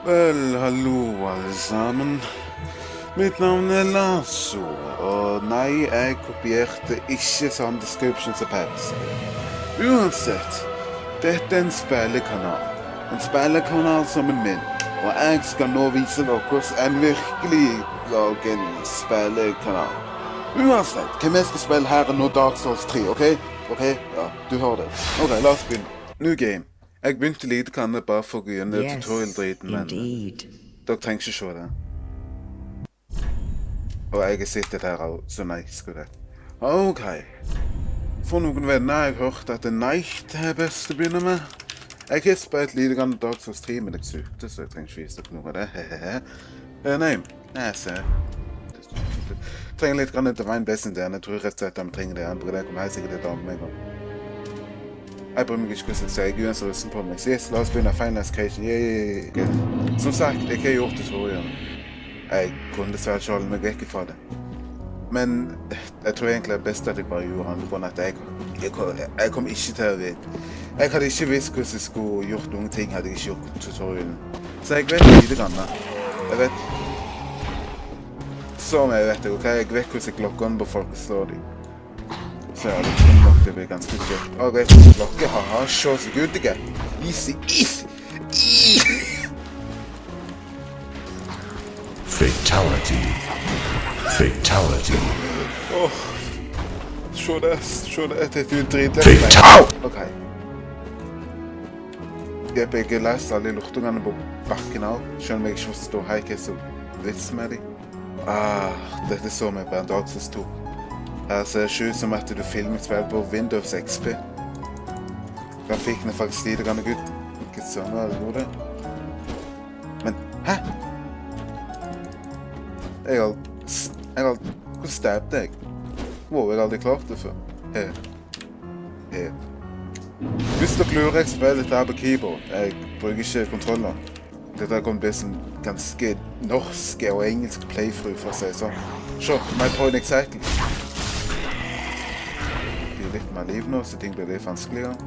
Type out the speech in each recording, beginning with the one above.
Vel, hallo alle sammen. Mitt navn er Lasso, og nei, jeg kopierte ikke samme description som Pepsi. Uansett, dette er en spillekanal. En spillekanal som er min, og jeg skal nå vise dere hvordan en virkelig lager en spillekanal. Uansett, hvem jeg skal spille her er nå Dark Souls 3, ok? Ok, ja, du hører det. Ok, la oss begynne. New game. Jeg begynte lite kanne bare for å begynne tutorial-driten, men dere trenger ikke se det. Og jeg har sittet her og så nei, skal det. Ok. For noen venner har jeg hørt at Night er best å begynne med. Jeg har spilt lite grann Dark Souls 3, men jeg sykte, så jeg trenger ikke vise dere noe av det. Nei, jeg ser. Jeg trenger litt grann Divine Blessing der, jeg tror rett og slett de trenger det. Jeg bruker det, kommer helt sikkert til å dame meg om. Jeg bryr meg ikke hvordan jeg sier, jeg er uansett rusten på meg. Så yes, la oss begynne Final Escation. Som sagt, jeg har gjort tutorialen. Jeg kunne dessverre ikke holde meg vekk fra det. Men jeg tror egentlig det er best at jeg bare gjorde han, for at jeg kom ikke til å vite. Jeg hadde ikke visst hvordan jeg skulle gjort noen ting, hadde jeg ikke gjort tutorialen. Så jeg vet lite grann. Jeg vet... Som jeg vet, ok? Jeg vet hvordan jeg klokker an på folk og slår dem. Så ja, det kommer nok til å bli ganske kjøpt. Og jeg vet hvordan klokker, haha, se så good jeg er. Easy. Fatality. Åh, se det, det er dritlett. Fatal! Ok. Jeg har lest alle lortungene på bakken av, selv om jeg ikke forstår hva jeg er så vits med dem. Dette så vi på Dark Souls 2. Her ser det ikke ut som at du filmer spill på Windows XP. Grafikken er faktisk lite grann gutt. Ikke sånn, hva er det gode? Men, hæ? Hvor stabbet jeg? Wow, jeg har aldri klart det før. Hvis dere lurer, jeg spiller dette her på keyboard. Jeg bruker ikke kontroller. Dette kommer til å bli sånn ganske norsk og engelsk playthrough, for å si sånn. Se, my point exactly. Det blir litt mer liv nå, så ting blir litt vanskeligere.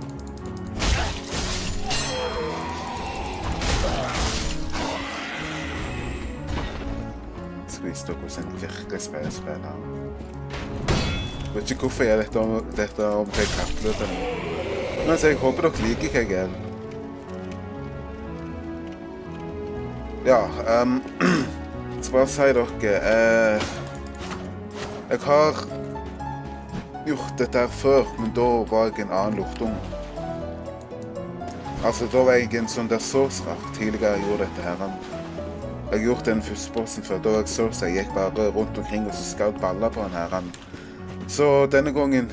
Vise dere hvordan jeg virkelig spiller spill her. Jeg vet ikke hvorfor jeg gjør dette om jeg kapler til noe. Men altså, jeg håper dere liker hva jeg gjør. Ja, skal bare si dere, jeg har gjort dette her før, men da var jeg en annen lortung. Altså, da var jeg en sånn der sorcerer tidligere jeg gjorde dette her. Jeg har gjort den første bossen før, da jeg gikk bare rundt omkring og så skjøt baller på den her. Så denne gangen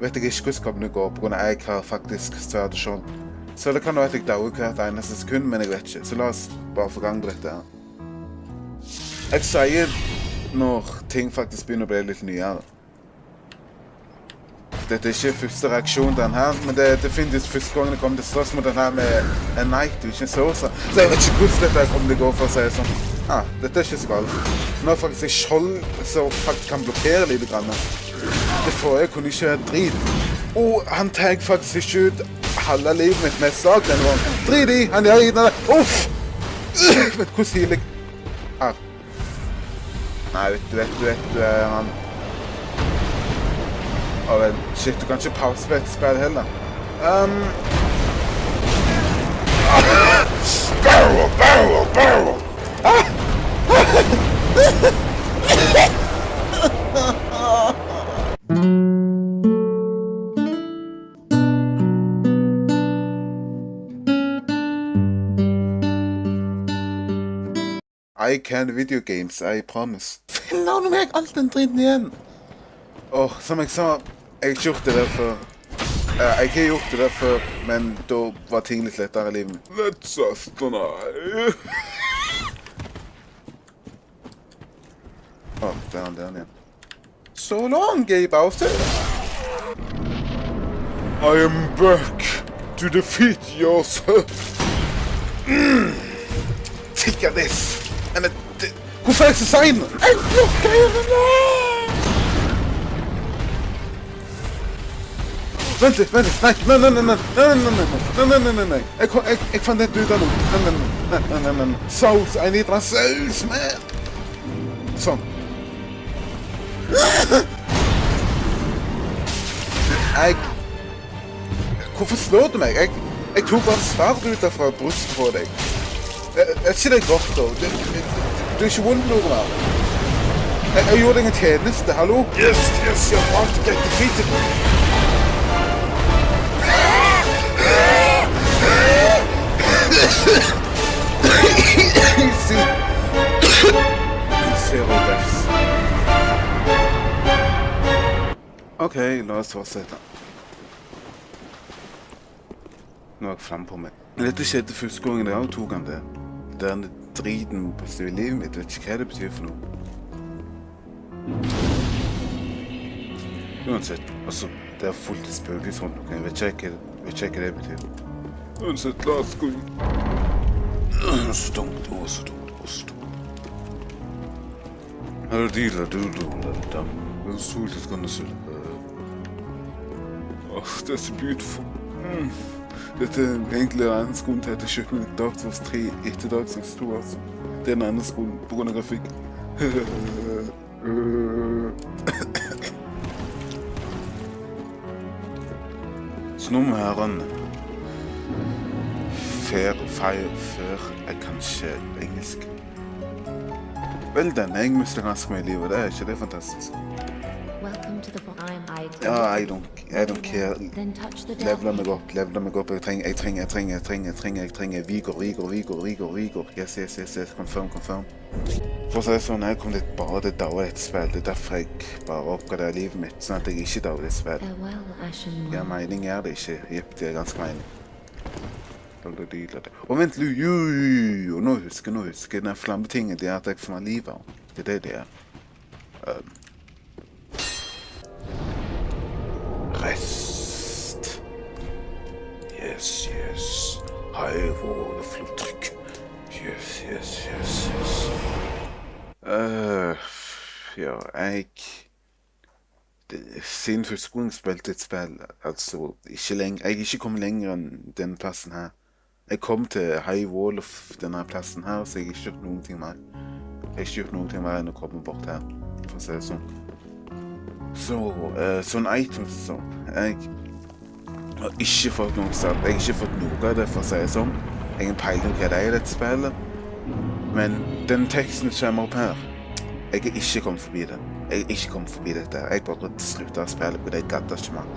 vet jeg ikke hvordan kommer det går, på grunn av jeg har faktisk sverd og skjold. Så det kan være at jeg dauer hvert eneste sekund, men jeg vet ikke. Så la oss bare få gang på dette her. Jeg sier når ting faktisk begynner å bli litt nyere. Dette er ikke første reaksjon den her, men det er definitivt første gangen jeg kommer til å slåss mot den her med en knight, ikke en sorcerer. Så jeg vet ikke hvordan dette kommer til å gå, for å si det sånn. Dette er ikke så galt. Nå har faktisk en skjold som faktisk kan blokkere litt grann. Det forrige kunne ikke være drit. Og han tar faktisk ikke ut halve livet mitt med slag denne gangen. Drit i, han gjør i den der. Uff! Vet du hvordan healer jeg? Her. Nei, vet du, han... Shit, du kan ikke pause på et spill heller. Barrel! I can video games, I promise. Finner du meg alt den dritten igjen? Som jeg sa, jeg har ikke gjort det der før. Jeg har gjort det der før, men da var ting litt lettere i livet mitt. Let's just deny. Der er han der igjen. So long, Gay Bowser. I am back to defeat yourself. Take this. Hvorfor er jeg så sein? Jeg blokker den! Vent litt, nei, jeg fant dette ut av noe. Nei. Saus! I need my saus, man! Sånn. Hvorfor slår du meg? Jeg tok bare sverd ut fra brystet på deg. Er ikke det godt, da? Du er ikke vondt noe mer. Jeg gjorde deg en tjeneste, hallo? Yes, you're about to get defeated. Zero deaths. Ok, la oss fortsette. Nå er jeg frem på meg. Dette skjedde første gangen jeg også tok han det. Den driten på stedet i livet mitt, vet ikke hva det betyr for noe. Uansett, altså, det er fullt i spøkelser, ok? Jeg vet ikke hva det betyr. Uansett, la oss gå ut. Så dumt. Her er de der, det er solt i skannet. Det er så beautiful. Dette er egentlig den ene skolen til at jeg kjøpte meg Dark Souls 3 etter Dark Souls 2, altså. Det er den ene skolen på grunn av grafikk. Så nå må jeg rønne. Før jeg kanskje engelsk. Vel den, jeg mister ganske mye i livet, det er ikke det fantastisk. Ja, I don't care. Leveler meg opp. Jeg trenger Vigor. Yes. Confirm. For å si det sånn, jeg kom litt bare til å daue dette spillet. Det er derfor jeg bare oppgraderer livet mitt, sånn at jeg ikke dauer dette spillet. Ja, mening er det ikke. Jepp, det er ganske mening. Og vent, nå husker den flammetingen, det er at jeg får meg livet av. Det er det er. Rest. Yes. Høyvård og flottrykk. Yes. Ja, siden første gang jeg spilte et spill, altså, jeg er ikke kommet lenger enn denne plassen her. Jeg kom til High Wall of denne plassen her, så jeg har ikke gjort noen ting mer. Jeg har ikke gjort noen ting mer enn å komme bort her, for å si det sånn. Sånn items sånn. Jeg har ikke fått noe sånn. Jeg har ikke fått noe av det, for å si det sånn. Jeg har en peiling på hva det er i dette spillet. Men den teksten som kommer opp her, jeg har ikke kommet forbi det. Jeg har ikke kommet forbi dette. Jeg bare sluttet å spille på det. Jeg gadde ikke mer.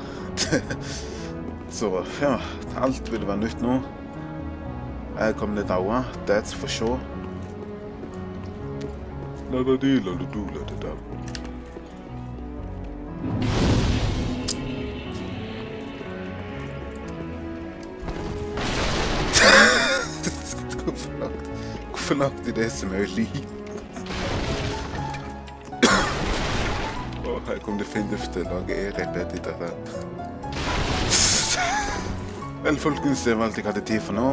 Så ja, alt vil være nytt nå. Jeg kommer til daua, that's for sure. La det da. Hvorfor lagde de det som er liv? Her kom definitivt til å lage rett etter det. Vel, folkens, det var alt jeg hadde tid for nå.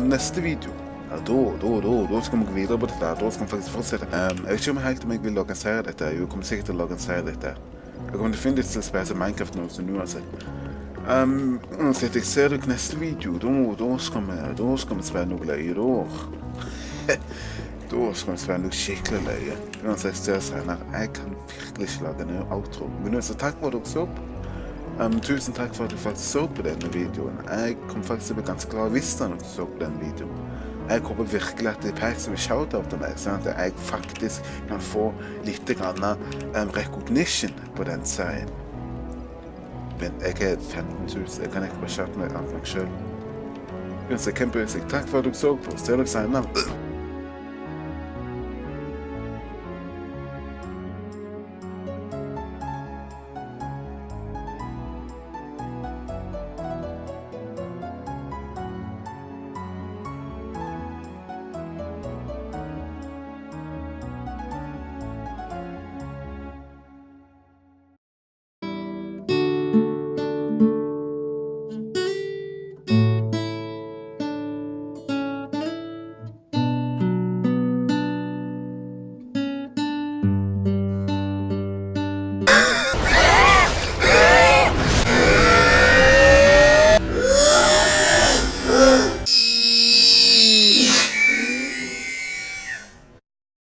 Neste video, ja, da skal vi gå videre på dette. Da skal vi faktisk fortsette. Jeg vet ikke om jeg vil organisere dette. Jeg kommer sikkert til å organisere dette. Jeg kommer definitivt til å spille Minecraft nå, så nå uansett. Uansett, jeg ser dere neste video. Da skal vi spille noe løye, Da skal vi spille noe skikkelig løye. Uansett, ser jeg senere. Jeg kan virkelig ikke lage en outro. Men så takk for at dere så på. Tusen takk for at du faktisk så på denne videoen. Jeg kom faktisk til å bli ganske glad hvis dere så på denne videoen. Jeg håper virkelig at det er som en shoutout til meg, sånn at jeg faktisk kan få litt recognition på den serien. Men jeg er 15 000, jeg kan ikke bare shoute meg av meg selv. Uansett, takk for at dere så på. Ser dere senere.